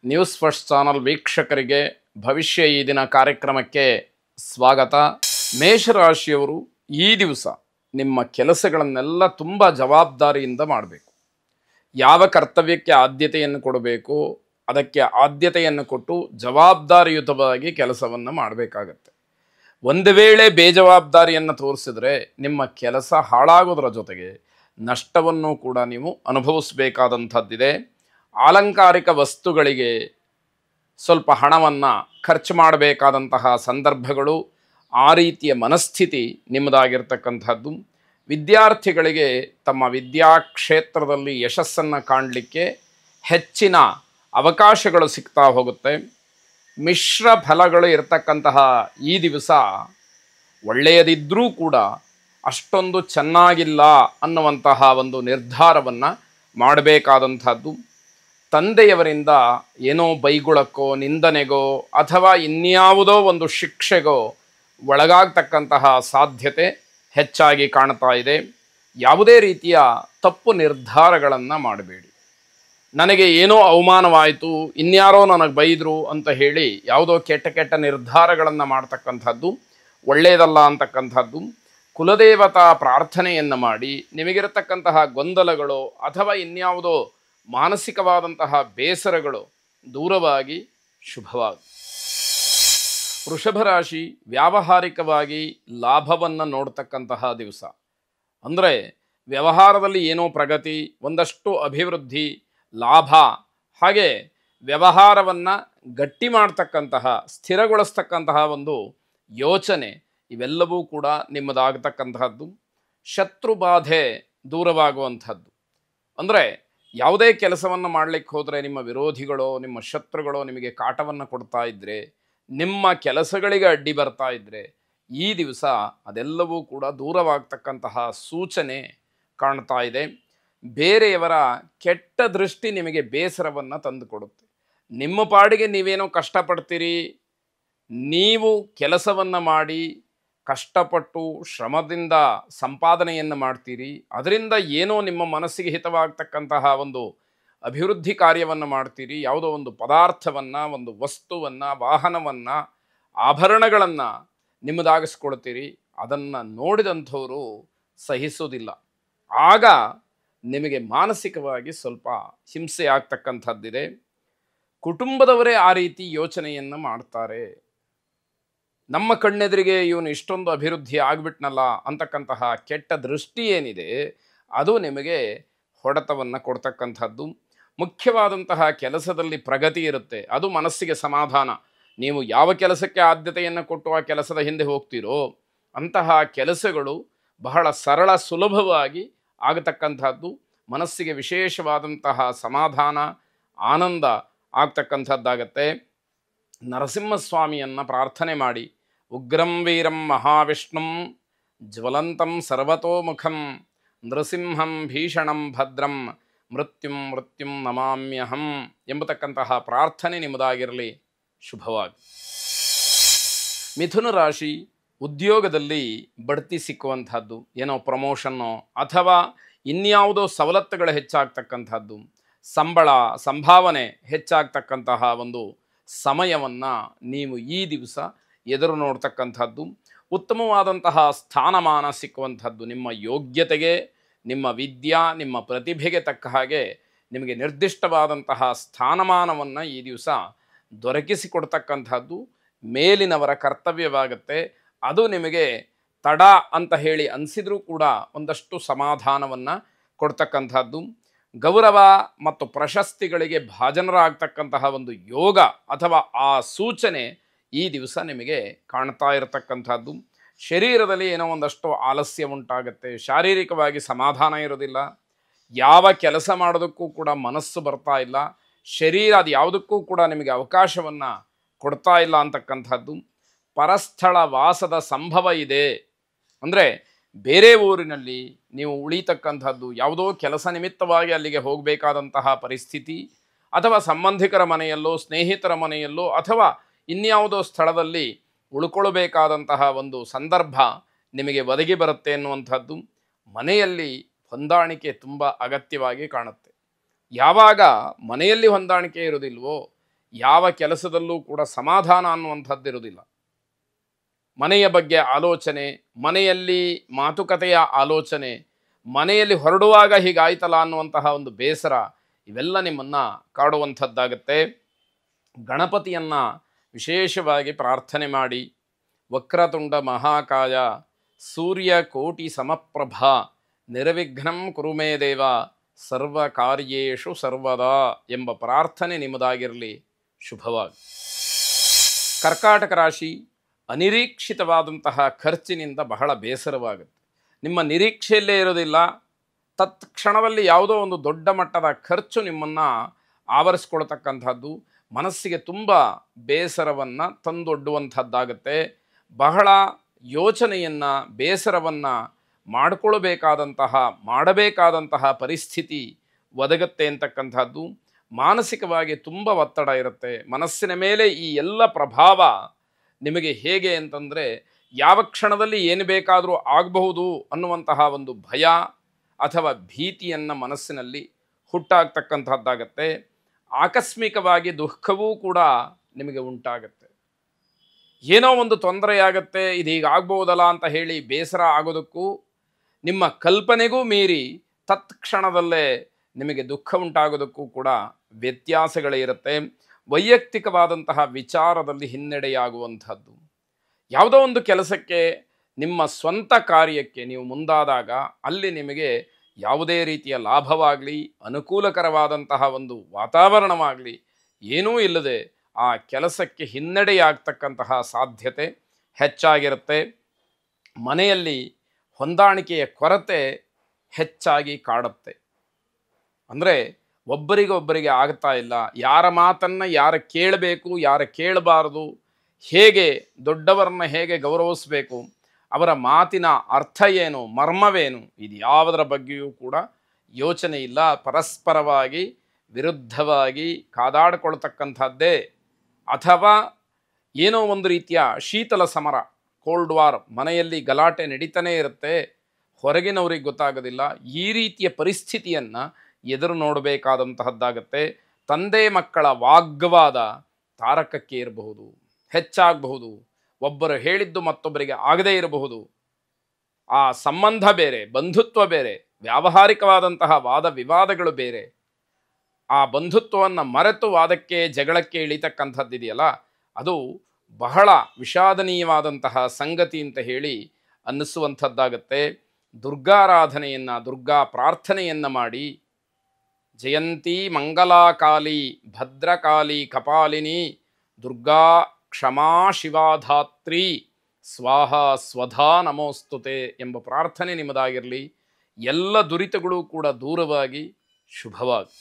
News first channel ವೀಕ್ಷಕರಿಗೆ ಭವಿಷ್ಯ ಈ ದಿನ ಕಾರ್ಯಕ್ರಮಕ್ಕೆ ಸ್ವಾಗತ. ಮೇಷರಾಶಿಯವರು ಈ ದಿವಸ ನಿಮ್ಮ ಕೆಲಸಗಳನ್ನೆಲ್ಲ ತುಂಬ ಜವಾಬ್ದಾರಿಯಿಂದ ಮಾಡಬೇಕು. ಯಾವ ಕರ್ತವ್ಯಕ್ಕೆ ಆದ್ಯತೆಯನ್ನು ಕೊಡಬೇಕು ಅದಕ್ಕೆ ಆದ್ಯತೆಯನ್ನು ಕೊಟ್ಟು ಜವಾಬ್ದಾರಿಯುತವಾಗಿ ಕೆಲಸವನ್ನು ಮಾಡಬೇಕಾಗತ್ತೆ. ಒಂದು ವೇಳೆ ಬೇಜವಾಬ್ದಾರಿಯನ್ನು ತೋರಿಸಿದ್ರೆ ನಿಮ್ಮ ಕೆಲಸ ಹಾಳಾಗೋದರ ಜೊತೆಗೆ ನಷ್ಟವನ್ನು ಕೂಡ ನೀವು ಅನುಭವಿಸಬೇಕಾದಂಥದ್ದಿದೆ. ಆಲಂಕಾರಿಕ ವಸ್ತುಗಳಿಗೆ ಸ್ವಲ್ಪ ಹಣವನ್ನು ಖರ್ಚು ಮಾಡಬೇಕಾದಂತಹ ಸಂದರ್ಭಗಳು, ಆ ರೀತಿಯ ಮನಸ್ಥಿತಿ ನಿಮ್ಮದಾಗಿರ್ತಕ್ಕಂಥದ್ದು. ವಿದ್ಯಾರ್ಥಿಗಳಿಗೆ ತಮ್ಮ ವಿದ್ಯಾಕ್ಷೇತ್ರದಲ್ಲಿ ಯಶಸ್ಸನ್ನು ಕಾಣಲಿಕ್ಕೆ ಹೆಚ್ಚಿನ ಅವಕಾಶಗಳು ಸಿಗ್ತಾ ಹೋಗುತ್ತೆ. ಮಿಶ್ರ ಫಲಗಳು ಇರತಕ್ಕಂತಹ ಈ ದಿವಸ ಒಳ್ಳೆಯದಿದ್ದರೂ ಕೂಡ ಅಷ್ಟೊಂದು ಚೆನ್ನಾಗಿಲ್ಲ ಅನ್ನುವಂತಹ ಒಂದು ನಿರ್ಧಾರವನ್ನು ಮಾಡಬೇಕಾದಂಥದ್ದು. ತಂದೆಯವರಿಂದ ಏನೋ ಬೈಗುಳಕ್ಕೋ ನಿಂದನೆಗೋ ಅಥವಾ ಇನ್ಯಾವುದೋ ಒಂದು ಶಿಕ್ಷೆಗೋ ಒಳಗಾಗ್ತಕ್ಕಂತಹ ಸಾಧ್ಯತೆ ಹೆಚ್ಚಾಗಿ ಕಾಣ್ತಾ ಇದೆ. ಯಾವುದೇ ರೀತಿಯ ತಪ್ಪು ನಿರ್ಧಾರಗಳನ್ನು ಮಾಡಬೇಡಿ. ನನಗೆ ಏನೋ ಅವಮಾನವಾಯಿತು, ಇನ್ಯಾರೋ ನನಗೆ ಬೈದರು ಅಂತ ಹೇಳಿ ಯಾವುದೋ ಕೆಟ್ಟ ನಿರ್ಧಾರಗಳನ್ನು ಮಾಡ್ತಕ್ಕಂಥದ್ದು ಒಳ್ಳೆಯದಲ್ಲ ಅಂತಕ್ಕಂಥದ್ದು. ಕುಲದೇವತಾ ಪ್ರಾರ್ಥನೆಯನ್ನು ಮಾಡಿ ನಿಮಗಿರತಕ್ಕಂತಹ ಗೊಂದಲಗಳು ಅಥವಾ ಇನ್ಯಾವುದೋ ಮಾನಸಿಕವಾದಂತಹ ಬೇಸರಗಳು ದೂರವಾಗಿ ಶುಭವಾಗಿ. ವೃಷಭ ರಾಶಿ ವ್ಯಾವಹಾರಿಕವಾಗಿ ಲಾಭವನ್ನು ನೋಡ್ತಕ್ಕಂತಹ ದಿವಸ. ಅಂದರೆ ವ್ಯವಹಾರದಲ್ಲಿ ಏನೋ ಪ್ರಗತಿ, ಒಂದಷ್ಟು ಅಭಿವೃದ್ಧಿ, ಲಾಭ, ಹಾಗೆ ವ್ಯವಹಾರವನ್ನು ಗಟ್ಟಿ ಮಾಡ್ತಕ್ಕಂತಹ ಸ್ಥಿರಗೊಳಿಸ್ತಕ್ಕಂತಹ ಒಂದು ಯೋಚನೆ ಇವೆಲ್ಲವೂ ಕೂಡ ನಿಮ್ಮದಾಗತಕ್ಕಂತಹದ್ದು. ಶತ್ರು ಬಾಧೆ ದೂರವಾಗುವಂಥದ್ದು. ಅಂದರೆ ಯಾವುದೇ ಕೆಲಸವನ್ನು ಮಾಡಲಿಕ್ಕೆ ಹೋದರೆ ನಿಮ್ಮ ವಿರೋಧಿಗಳೋ ನಿಮ್ಮ ಶತ್ರುಗಳೋ ನಿಮಗೆ ಕಾಟವನ್ನು ಕೊಡ್ತಾ ಇದ್ದರೆ, ನಿಮ್ಮ ಕೆಲಸಗಳಿಗೆ ಅಡ್ಡಿ ಬರ್ತಾ ಇದ್ದರೆ ಈ ದಿವಸ ಅದೆಲ್ಲವೂ ಕೂಡ ದೂರವಾಗ್ತಕ್ಕಂತಹ ಸೂಚನೆ ಕಾಣ್ತಾ ಇದೆ. ಬೇರೆಯವರ ಕೆಟ್ಟ ದೃಷ್ಟಿ ನಿಮಗೆ ಬೇಸರವನ್ನು ತಂದುಕೊಡುತ್ತೆ. ನಿಮ್ಮ ಪಾಡಿಗೆ ನೀವೇನೋ ಕಷ್ಟಪಡ್ತೀರಿ, ನೀವು ಕೆಲಸವನ್ನು ಮಾಡಿ ಕಷ್ಟಪಟ್ಟು ಶ್ರಮದಿಂದ ಸಂಪಾದನೆಯನ್ನು ಮಾಡ್ತೀರಿ, ಅದರಿಂದ ಏನೋ ನಿಮ್ಮ ಮನಸ್ಸಿಗೆ ಹಿತವಾಗ್ತಕ್ಕಂತಹ ಒಂದು ಅಭಿವೃದ್ಧಿ ಕಾರ್ಯವನ್ನು ಮಾಡ್ತೀರಿ. ಯಾವುದೋ ಒಂದು ಪದಾರ್ಥವನ್ನು, ಒಂದು ವಸ್ತುವನ್ನು, ವಾಹನವನ್ನು, ಆಭರಣಗಳನ್ನು ನಿಮ್ಮದಾಗಿಸ್ಕೊಳ್ತೀರಿ. ಅದನ್ನು ನೋಡಿದಂಥವರು ಸಹಿಸೋದಿಲ್ಲ. ಆಗ ನಿಮಗೆ ಮಾನಸಿಕವಾಗಿ ಸ್ವಲ್ಪ ಹಿಂಸೆ ಆಗ್ತಕ್ಕಂಥದ್ದಿದೆ. ಕುಟುಂಬದವರೇ ಆ ರೀತಿ ಯೋಚನೆಯನ್ನು ಮಾಡ್ತಾರೆ. ನಮ್ಮ ಕಣ್ಣೆದುರಿಗೆ ಇವನು ಇಷ್ಟೊಂದು ಅಭಿವೃದ್ಧಿ ಆಗಿಬಿಟ್ನಲ್ಲ ಅಂತಕ್ಕಂತಹ ಕೆಟ್ಟ ದೃಷ್ಟಿ ಏನಿದೆ ಅದು ನಿಮಗೆ ಹೊಡೆತವನ್ನು ಕೊಡ್ತಕ್ಕಂಥದ್ದು. ಮುಖ್ಯವಾದಂತಹ ಕೆಲಸದಲ್ಲಿ ಪ್ರಗತಿ ಇರುತ್ತೆ, ಅದು ಮನಸ್ಸಿಗೆ ಸಮಾಧಾನ. ನೀವು ಯಾವ ಕೆಲಸಕ್ಕೆ ಆದ್ಯತೆಯನ್ನು ಕೊಟ್ಟು ಆ ಕೆಲಸದ ಹಿಂದೆ ಹೋಗ್ತೀರೋ ಅಂತಹ ಕೆಲಸಗಳು ಬಹಳ ಸರಳ ಸುಲಭವಾಗಿ ಆಗತಕ್ಕಂಥದ್ದು. ಮನಸ್ಸಿಗೆ ವಿಶೇಷವಾದಂತಹ ಸಮಾಧಾನ, ಆನಂದ ಆಗ್ತಕ್ಕಂಥದ್ದಾಗತ್ತೆ. ನರಸಿಂಹಸ್ವಾಮಿಯನ್ನು ಪ್ರಾರ್ಥನೆ ಮಾಡಿ, ಉಗ್ರಂ ವೀರಂ ಮಹಾವಿಷ್ಣುಂ ಜ್ವಲಂತಂ ಸರ್ವತೋಮುಖಂ ನೃಸಿಂಹಂ ಭೀಷಣಂ ಭದ್ರಂ ಮೃತ್ಯುಂ ನಮಾಮ್ಯಹಂ ಎಂಬತಕ್ಕಂತಹ ಪ್ರಾರ್ಥನೆ ನಿಮ್ಮದಾಗಿರಲಿ. ಶುಭವಾಗಿ. ಮಿಥುನ ರಾಶಿ ಉದ್ಯೋಗದಲ್ಲಿ ಬಡ್ತಿ ಸಿಕ್ಕುವಂಥದ್ದು, ಏನೋ ಪ್ರಮೋಷನ್ನೋ ಅಥವಾ ಇನ್ಯಾವುದೋ ಸವಲತ್ತುಗಳು ಹೆಚ್ಚಾಗ್ತಕ್ಕಂಥದ್ದು, ಸಂಬಳ ಸಂಭಾವನೆ ಹೆಚ್ಚಾಗ್ತಕ್ಕಂತಹ ಒಂದು ಸಮಯವನ್ನು ನೀವು ಈ ದಿವಸ ಎದುರು ನೋಡ್ತಕ್ಕಂಥದ್ದು. ಉತ್ತಮವಾದಂತಹ ಸ್ಥಾನಮಾನ ಸಿಕ್ಕುವಂಥದ್ದು. ನಿಮ್ಮ ಯೋಗ್ಯತೆಗೆ, ನಿಮ್ಮ ವಿದ್ಯಾ, ನಿಮ್ಮ ಪ್ರತಿಭೆಗೆ ತಕ್ಕ ಹಾಗೆ ನಿಮಗೆ ನಿರ್ದಿಷ್ಟವಾದಂತಹ ಸ್ಥಾನಮಾನವನ್ನು ಈ ದಿವಸ ದೊರಕಿಸಿಕೊಡ್ತಕ್ಕಂಥದ್ದು ಮೇಲಿನವರ ಕರ್ತವ್ಯವಾಗುತ್ತೆ. ಅದು ನಿಮಗೆ ತಡ ಅಂತ ಹೇಳಿ ಅನಿಸಿದರೂ ಕೂಡ ಒಂದಷ್ಟು ಸಮಾಧಾನವನ್ನು ಕೊಡ್ತಕ್ಕಂಥದ್ದು. ಗೌರವ ಮತ್ತು ಪ್ರಶಸ್ತಿಗಳಿಗೆ ಭಾಜನರಾಗ್ತಕ್ಕಂತಹ ಒಂದು ಯೋಗ ಅಥವಾ ಆ ಸೂಚನೆ ಈ ದಿವಸ ನಿಮಗೆ ಕಾಣ್ತಾ ಇರತಕ್ಕಂಥದ್ದು. ಶರೀರದಲ್ಲಿ ಏನೋ ಒಂದಷ್ಟು ಆಲಸ್ಯ ಉಂಟಾಗುತ್ತೆ, ಶಾರೀರಿಕವಾಗಿ ಸಮಾಧಾನ ಇರೋದಿಲ್ಲ, ಯಾವ ಕೆಲಸ ಮಾಡೋದಕ್ಕೂ ಕೂಡ ಮನಸ್ಸು ಬರ್ತಾ ಇಲ್ಲ, ಶರೀರ ಅದು ಯಾವುದಕ್ಕೂ ಕೂಡ ನಿಮಗೆ ಅವಕಾಶವನ್ನು ಕೊಡ್ತಾ ಇಲ್ಲ ಅಂತಕ್ಕಂಥದ್ದು. ಪರಸ್ಥಳ ವಾಸದ ಸಂಭವ ಇದೆ. ಅಂದರೆ ಬೇರೆ ಊರಿನಲ್ಲಿ ನೀವು ಉಳಿತಕ್ಕಂಥದ್ದು, ಯಾವುದೋ ಕೆಲಸ ನಿಮಿತ್ತವಾಗಿ ಅಲ್ಲಿಗೆ ಹೋಗಬೇಕಾದಂತಹ ಪರಿಸ್ಥಿತಿ, ಅಥವಾ ಸಂಬಂಧಿಕರ ಮನೆಯಲ್ಲೋ ಸ್ನೇಹಿತರ ಮನೆಯಲ್ಲೋ ಅಥವಾ ಇನ್ಯಾವುದೋ ಸ್ಥಳದಲ್ಲಿ ಉಳ್ಕೊಳ್ಬೇಕಾದಂತಹ ಒಂದು ಸಂದರ್ಭ ನಿಮಗೆ ಒದಗಿ ಬರುತ್ತೆ ಎನ್ನುವಂಥದ್ದು. ಮನೆಯಲ್ಲಿ ಹೊಂದಾಣಿಕೆ ತುಂಬ ಅಗತ್ಯವಾಗಿ ಕಾಣುತ್ತೆ. ಯಾವಾಗ ಮನೆಯಲ್ಲಿ ಹೊಂದಾಣಿಕೆ ಇರೋದಿಲ್ವೋ ಯಾವ ಕೆಲಸದಲ್ಲೂ ಕೂಡ ಸಮಾಧಾನ ಅನ್ನುವಂಥದ್ದಿರುವುದಿಲ್ಲ. ಮನೆಯ ಬಗ್ಗೆ ಆಲೋಚನೆ, ಮನೆಯಲ್ಲಿ ಮಾತುಕತೆಯ ಆಲೋಚನೆ, ಮನೆಯಲ್ಲಿ ಹೊರಡುವಾಗ ಹೀಗಾಯ್ತಲ್ಲ ಅನ್ನುವಂತಹ ಒಂದು ಬೇಸರ, ಇವೆಲ್ಲ ನಿಮ್ಮನ್ನು ಕಾಡುವಂಥದ್ದಾಗತ್ತೆ. ಗಣಪತಿಯನ್ನು ವಿಶೇಷವಾಗಿ ಪ್ರಾರ್ಥನೆ ಮಾಡಿ. ವಕ್ರತುಂಡ ಮಹಾಕಾಯ ಸೂರ್ಯಕೋಟಿ ಸಮಪ್ರಭಾ ನಿರ್ವಿಘ್ನಂ ಕುರು ಮೇ ದೇವ ಸರ್ವ ಕಾರ್ಯೇಷು ಸರ್ವದಾ ಎಂಬ ಪ್ರಾರ್ಥನೆ ನಿಮ್ಮದಾಗಿರಲಿ. ಶುಭವಾಗಿ. ಕರ್ಕಾಟಕ ರಾಶಿ, ಅನಿರೀಕ್ಷಿತವಾದಂತಹ ಖರ್ಚಿನಿಂದ ಬಹಳ ಬೇಸರವಾಗುತ್ತೆ. ನಿಮ್ಮ ನಿರೀಕ್ಷೆಯಲ್ಲೇ ಇರೋದಿಲ್ಲ, ತತ್ಕ್ಷಣದಲ್ಲಿ ಯಾವುದೋ ಒಂದು ದೊಡ್ಡ ಮಟ್ಟದ ಖರ್ಚು ನಿಮ್ಮನ್ನು ಆವರಿಸ್ಕೊಳ್ತಕ್ಕಂಥದ್ದು ಮನಸ್ಸಿಗೆ ತುಂಬ ಬೇಸರವನ್ನು ತಂದೊಡ್ಡುವಂಥದ್ದಾಗತ್ತೆ. ಬಹಳ ಯೋಚನೆಯನ್ನು, ಬೇಸರವನ್ನು ಮಾಡಬೇಕಾದಂತಹ ಪರಿಸ್ಥಿತಿ ಒದಗತ್ತೆ ಅಂತಕ್ಕಂಥದ್ದು. ಮಾನಸಿಕವಾಗಿ ತುಂಬ ಒತ್ತಡ ಇರುತ್ತೆ. ಮನಸ್ಸಿನ ಮೇಲೆ ಈ ಎಲ್ಲ ಪ್ರಭಾವ ನಿಮಗೆ ಹೇಗೆ ಅಂತಂದರೆ, ಯಾವ ಕ್ಷಣದಲ್ಲಿ ಏನು ಬೇಕಾದರೂ ಆಗಬಹುದು ಅನ್ನುವಂತಹ ಒಂದು ಭಯ ಅಥವಾ ಭೀತಿಯನ್ನು ಮನಸ್ಸಿನಲ್ಲಿ ಹುಟ್ಟಾಗ್ತಕ್ಕಂಥದ್ದಾಗತ್ತೆ. ಆಕಸ್ಮಿಕವಾಗಿ ದುಃಖವೂ ಕೂಡ ನಿಮಗೆ ಉಂಟಾಗತ್ತೆ. ಏನೋ ಒಂದು ತೊಂದರೆಯಾಗತ್ತೆ, ಇದು ಹೀಗಾಗ್ಬೋದಲ್ಲ ಅಂತ ಹೇಳಿ ಬೇಸರ ಆಗೋದಕ್ಕೂ, ನಿಮ್ಮ ಕಲ್ಪನೆಗೂ ಮೀರಿ ತತ್ಕ್ಷಣದಲ್ಲೇ ನಿಮಗೆ ದುಃಖ ಉಂಟಾಗೋದಕ್ಕೂ ಕೂಡ ವ್ಯತ್ಯಾಸಗಳೇ ಇರುತ್ತೆ. ವೈಯಕ್ತಿಕವಾದಂತಹ ವಿಚಾರದಲ್ಲಿ ಹಿನ್ನಡೆಯಾಗುವಂಥದ್ದು. ಯಾವುದೋ ಒಂದು ಕೆಲಸಕ್ಕೆ, ನಿಮ್ಮ ಸ್ವಂತ ಕಾರ್ಯಕ್ಕೆ ನೀವು ಮುಂದಾದಾಗ ಅಲ್ಲಿ ನಿಮಗೆ ಯಾವುದೇ ರೀತಿಯ ಲಾಭವಾಗಲಿ, ಅನುಕೂಲಕರವಾದಂತಹ ಒಂದು ವಾತಾವರಣವಾಗಲಿ ಏನೂ ಇಲ್ಲದೆ ಆ ಕೆಲಸಕ್ಕೆ ಹಿನ್ನಡೆಯಾಗ್ತಕ್ಕಂತಹ ಸಾಧ್ಯತೆ ಹೆಚ್ಚಾಗಿರುತ್ತೆ. ಮನೆಯಲ್ಲಿ ಹೊಂದಾಣಿಕೆಯ ಕೊರತೆ ಹೆಚ್ಚಾಗಿ ಕಾಡುತ್ತೆ. ಅಂದರೆ ಒಬ್ಬರಿಗೊಬ್ಬರಿಗೆ ಆಗ್ತಾ ಇಲ್ಲ, ಯಾರ ಮಾತನ್ನು ಯಾರು ಕೇಳಬೇಕು, ಯಾರು ಕೇಳಬಾರದು, ಹೇಗೆ ದೊಡ್ಡವರನ್ನ ಹೇಗೆ ಗೌರವಿಸಬೇಕು, ಅವರ ಮಾತಿನ ಅರ್ಥ ಏನು, ಮರ್ಮವೇನು, ಇದು ಯಾವುದರ ಬಗ್ಗೆಯೂ ಕೂಡ ಯೋಚನೆ ಇಲ್ಲ. ಪರಸ್ಪರವಾಗಿ ವಿರುದ್ಧವಾಗಿ ಕಾದಾಡಿಕೊಳ್ತಕ್ಕಂಥದ್ದೇ, ಅಥವಾ ಏನೋ ಒಂದು ರೀತಿಯ ಶೀತಲ ಸಮರ, ಕೋಲ್ಡ್ ವಾರ್, ಮನೆಯಲ್ಲಿ ಗಲಾಟೆ ನಡೀತಾನೇ ಇರುತ್ತೆ, ಹೊರಗಿನವ್ರಿಗೆ ಗೊತ್ತಾಗೋದಿಲ್ಲ. ಈ ರೀತಿಯ ಪರಿಸ್ಥಿತಿಯನ್ನು ಎದುರು ನೋಡಬೇಕಾದಂತಹದ್ದಾಗತ್ತೆ. ತಂದೆ ಮಕ್ಕಳ ವಾಗ್ವಾದ ತಾರಕಕ್ಕೆ ಇರಬಹುದು, ಹೆಚ್ಚಾಗಬಹುದು. ಒಬ್ಬರು ಹೇಳಿದ್ದು ಮತ್ತೊಬ್ಬರಿಗೆ ಆಗದೇ ಇರಬಹುದು. ಆ ಸಂಬಂಧ ಬೇರೆ, ಬಂಧುತ್ವ ಬೇರೆ, ವ್ಯಾವಹಾರಿಕವಾದಂತಹ ವಾದ ವಿವಾದಗಳು ಬೇರೆ. ಆ ಬಂಧುತ್ವವನ್ನು ಮರೆತು ವಾದಕ್ಕೆ, ಜಗಳಕ್ಕೆ ಇಳಿತಕ್ಕಂಥದ್ದಿದೆಯಲ್ಲ, ಅದು ಬಹಳ ವಿಷಾದನೀಯವಾದಂತಹ ಸಂಗತಿ ಅಂತ ಹೇಳಿ ಅನ್ನಿಸುವಂಥದ್ದಾಗತ್ತೆ. ದುರ್ಗಾರಾಧನೆಯನ್ನು, ದುರ್ಗಾ ಪ್ರಾರ್ಥನೆಯನ್ನು ಮಾಡಿ. ಜಯಂತಿ ಮಂಗಲಾಕಾಲಿ ಭದ್ರಕಾಲಿ ಕಪಾಲಿನಿ ದುರ್ಗಾ ಕ್ಷಮಾ ಶಿವಾಧಾತ್ರಿ ಸ್ವಾಹ ಸ್ವಧಾ ನಮೋಸ್ತುತೆ ಎಂಬ ಪ್ರಾರ್ಥನೆ ನಿಮ್ಮದಾಗಿರಲಿ. ಎಲ್ಲ ದುರಿತಗಳು ಕೂಡ ದೂರವಾಗಿ ಶುಭವಾಗಿ.